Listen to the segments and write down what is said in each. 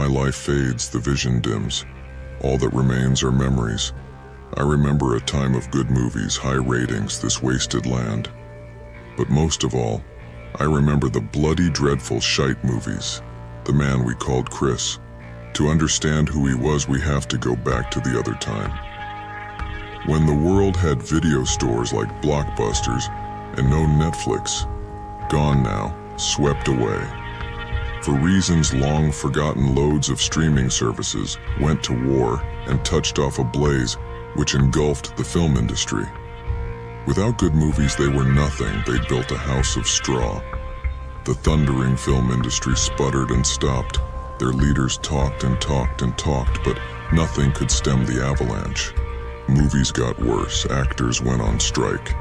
life fades, the vision dims. All that remains are memories. I remember a time of good movies, high ratings, this wasted land. But most of all, I remember the bloody, dreadful shite movies. The man we called Chris. To understand who he was, we have to go back to the other time. When the world had video stores like Blockbusters and no Netflix. Gone now, swept away. For reasons long forgotten, loads of streaming services went to war and touched off a blaze which engulfed the film industry. Without good movies, they were nothing. They built a house of straw. The thundering film industry sputtered and stopped. Their leaders talked and talked and talked, but nothing could stem the avalanche. Movies got worse, actors went on strike.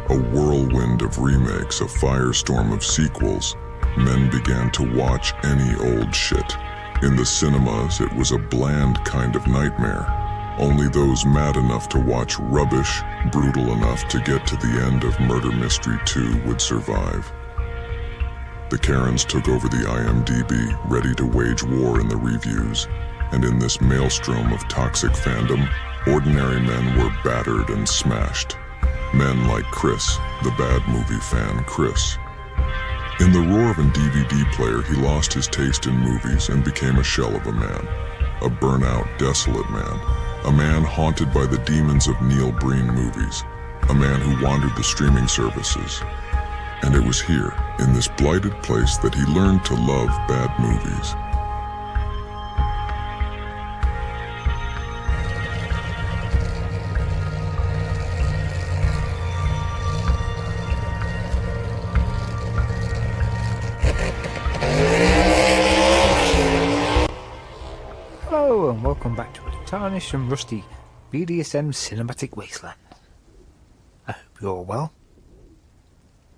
A whirlwind of remakes, a firestorm of sequels. Men began to watch any old shit. In the cinemas, it was a bland kind of nightmare. Only those mad enough to watch rubbish, brutal enough to get to the end of Murder Mystery 2 would survive. The Karens took over the IMDb, ready to wage war in the reviews. And in this maelstrom of toxic fandom, ordinary men were battered and smashed. Men like Chris, the bad movie fan Chris. In the roar of a DVD player, he lost his taste in movies and became a shell of a man. A burnout, desolate man. A man haunted by the demons of Neil Breen movies. A man who wandered the streaming services. And it was here, in this blighted place, that he learned to love bad movies. Hello and welcome back to a tarnished and rusty BDSM cinematic wasteland. I hope you're all well.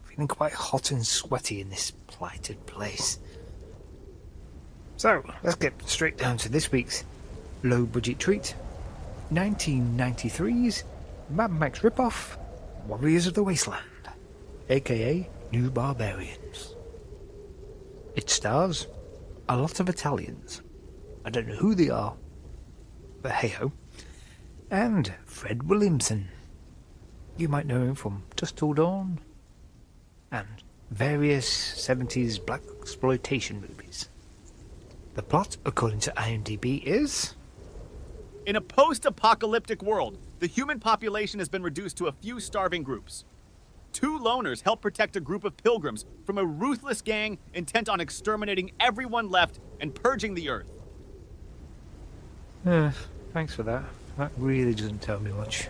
Feeling quite hot and sweaty in this blighted place. So, let's get straight down to this week's low-budget treat. 1993's Mad Max ripoff, Warriors of the Wasteland, aka New Barbarians. It stars a lot of Italians. I don't know who they are, but hey-ho. And Fred Williamson. You might know him from Dusk Till Dawn and various 70s black exploitation movies. The plot, according to IMDb, is... In a post-apocalyptic world, the human population has been reduced to a few starving groups. Two loners help protect a group of pilgrims from a ruthless gang intent on exterminating everyone left and purging the earth. Thanks for that. That really doesn't tell me much.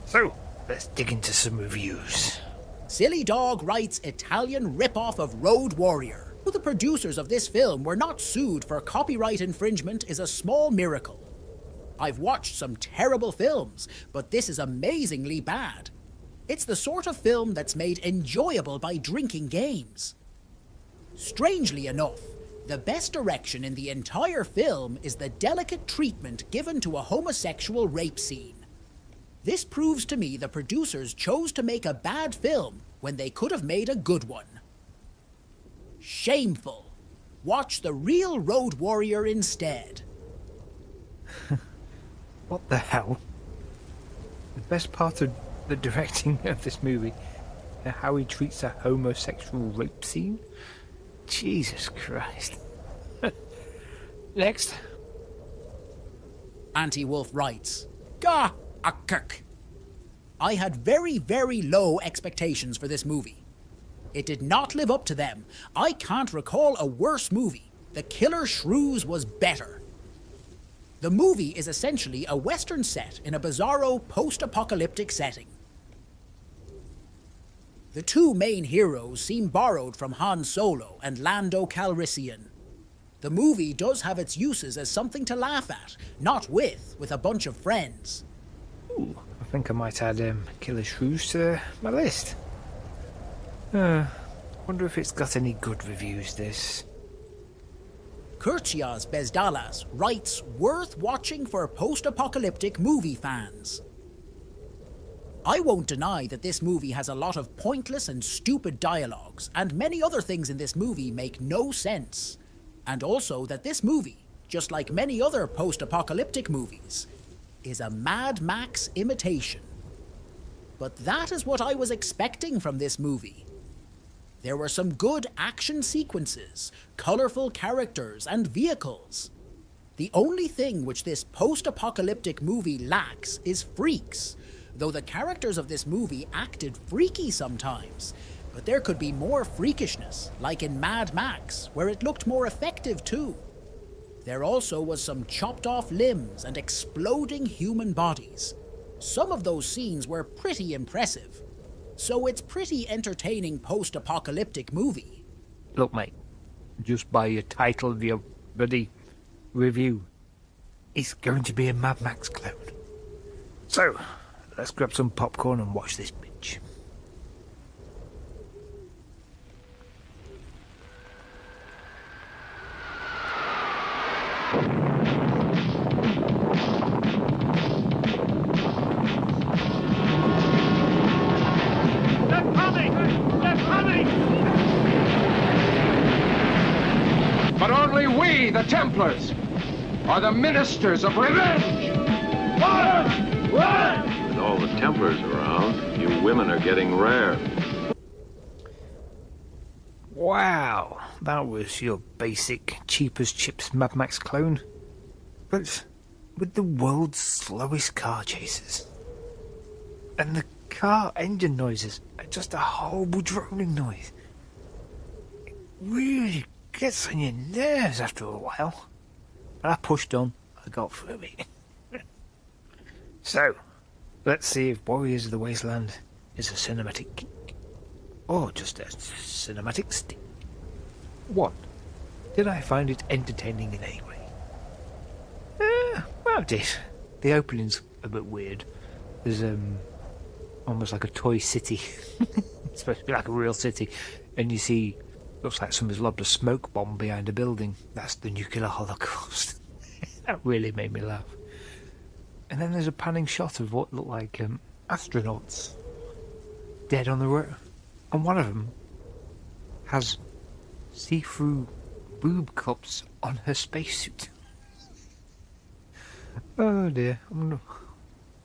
So, let's dig into some reviews. Silly Dog writes Italian ripoff of Road Warrior. Who the producers of this film were not sued for copyright infringement is a small miracle. I've watched some terrible films, but this is amazingly bad. It's the sort of film that's made enjoyable by drinking games. Strangely enough, the best direction in the entire film is the delicate treatment given to a homosexual rape scene. This proves to me the producers chose to make a bad film when they could have made a good one. Shameful. Watch the real Road Warrior instead. What the hell? The best part of the directing of this movie and how he treats a homosexual rape scene? Jesus Christ. Next. Anti-Wolf writes, Gah! A kirk. I had very, very low expectations for this movie. It did not live up to them. I can't recall a worse movie. The Killer Shrews was better. The movie is essentially a Western set in a bizarro post-apocalyptic setting. The two main heroes seem borrowed from Han Solo and Lando Calrissian. The movie does have its uses as something to laugh at, not with a bunch of friends. Ooh, I think I might add Killer Shrews to my list. Wonder if it's got any good reviews, this. Kurtias Bezdalas writes, worth watching for post-apocalyptic movie fans. I won't deny that this movie has a lot of pointless and stupid dialogues, and many other things in this movie make no sense. And also that this movie, just like many other post-apocalyptic movies, is a Mad Max imitation. But that is what I was expecting from this movie. There were some good action sequences, colorful characters, and vehicles. The only thing which this post-apocalyptic movie lacks is freaks, though the characters of this movie acted freaky sometimes. But there could be more freakishness, like in Mad Max, where it looked more effective too. There also was some chopped off limbs and exploding human bodies. Some of those scenes were pretty impressive. So it's pretty entertaining post-apocalyptic movie. Look, mate, just by your title of your bloody review, it's going to be a Mad Max clone. So, let's grab some popcorn and watch this bitch. But only we, the Templars, are the ministers of revenge! Run! Run! With all the Templars around, you women are getting rare. Wow, that was your basic cheap as chips Mad Max clone. But with the world's slowest car chases. And the car engine noises are just a horrible droning noise. It really gets on your nerves after a while. But I pushed on, I got through it. So, let's see if Warriors of the Wasteland is a cinematic kink, or just a cinematic stick. 1. Did I find it entertaining in any way? Well, I did. The opening's a bit weird. There's almost like a toy city. It's supposed to be like a real city, and you see, looks like somebody's lobbed a smoke bomb behind a building. That's the nuclear holocaust. That really made me laugh. And then there's a panning shot of what looked like astronauts dead on the road, and one of them has see-through boob cups on her spacesuit. Oh dear, who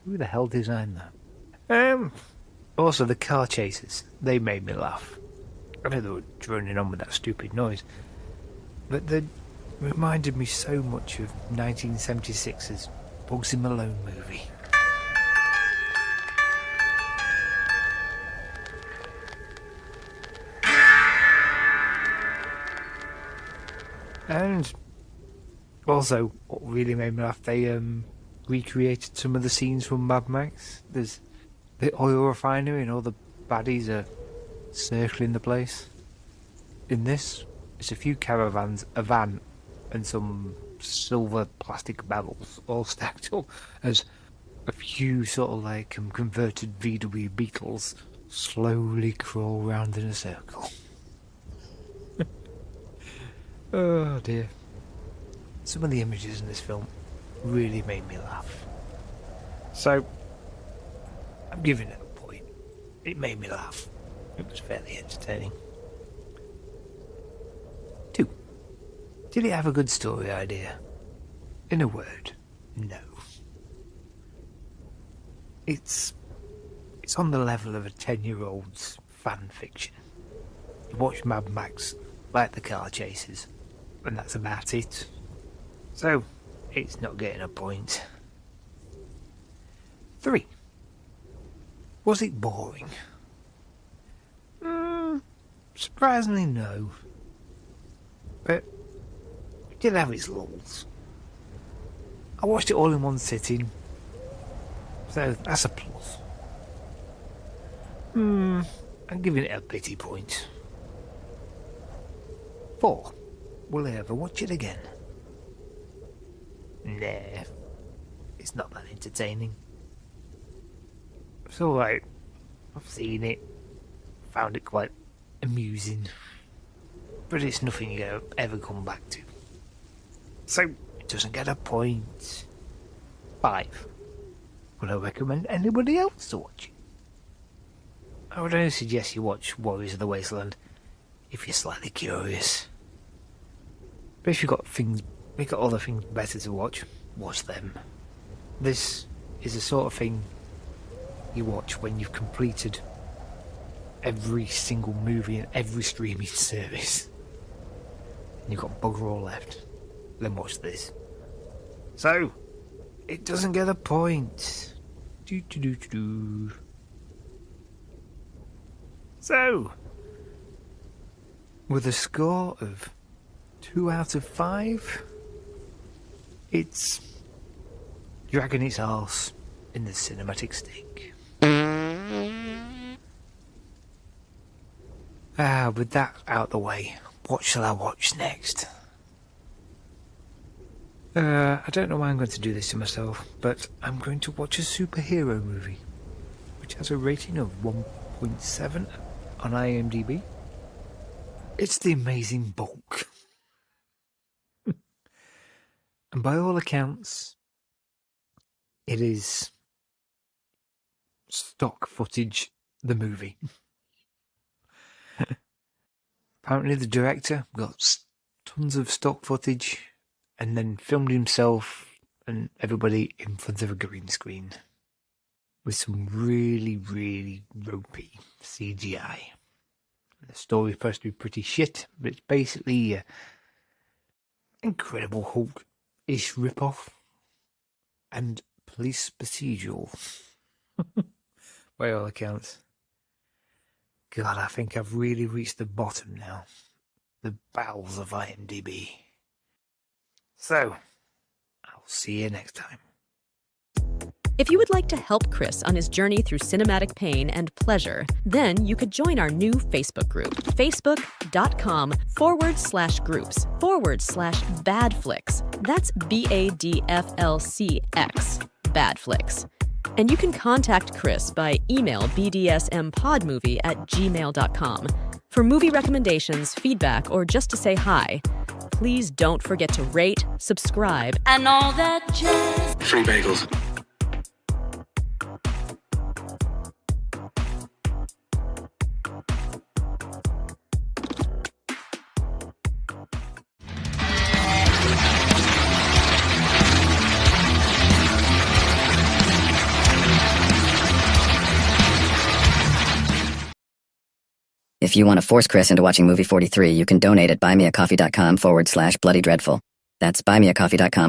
the hell designed that? Also the car chases, they made me laugh. I know they were droning on with that stupid noise, but they reminded me so much of 1976's Bugsy Malone movie. And also, what really made me laugh, they recreated some of the scenes from Mad Max. There's the oil refinery and all the baddies are circling the place. In this, it's a few caravans, a van, and some silver plastic barrels all stacked up as a few sort of like converted VW Beetles slowly crawl round in a circle. Oh dear. Some of the images in this film really made me laugh. So, I'm giving it a point. It made me laugh. It was fairly entertaining. 2. Did it have a good story idea? In a word, no. It's on the level of a 10-year-old's fan fiction. You watch Mad Max, like the car chases, and that's about it. So, it's not getting a point. 3. Was it boring? Surprisingly, no. But it did have its lulls. I watched it all in one sitting, so that's a plus. I'm giving it a pity point. 4. Will I ever watch it again? Nah, it's not that entertaining. It's alright. I've seen it, found it quite amusing, but it's nothing you ever come back to. So, it doesn't get a point. 5. Would I recommend anybody else to watch it? I would only suggest you watch Warriors of the Wasteland if you're slightly curious. But if you've got other things better to watch, watch them. This is the sort of thing you watch when you've completed every single movie and every streaming service. And you've got bugger all left. Then watch this. So, it doesn't get a point. So, with a score of 2 out of 5, it's dragging its arse in the cinematic stink. With that out the way, what shall I watch next? I don't know why I'm going to do this to myself, but I'm going to watch a superhero movie, which has a rating of 1.7 on IMDb. It's The Amazing Bulk. And by all accounts, it is stock footage, the movie. Apparently the director got tons of stock footage and then filmed himself and everybody in front of a green screen with some really, really ropey CGI. The story is supposed to be pretty shit, but it's basically an Incredible Hulk-ish ripoff and police procedural. By all accounts. God, I think I've really reached the bottom now. The bowels of IMDb. So, I'll see you next time. If you would like to help Chris on his journey through cinematic pain and pleasure, then you could join our new Facebook group, facebook.com/groups/badflix. That's BADFLCX, Badflix. And you can contact Chris by email bdsmpodmovie@gmail.com. For movie recommendations, feedback, or just to say hi, please don't forget to rate, subscribe, and all that jazz. Free bagels. If you want to force Chris into watching movie 43, you can donate at buymeacoffee.com/bloodydreadful. That's buymeacoffee.com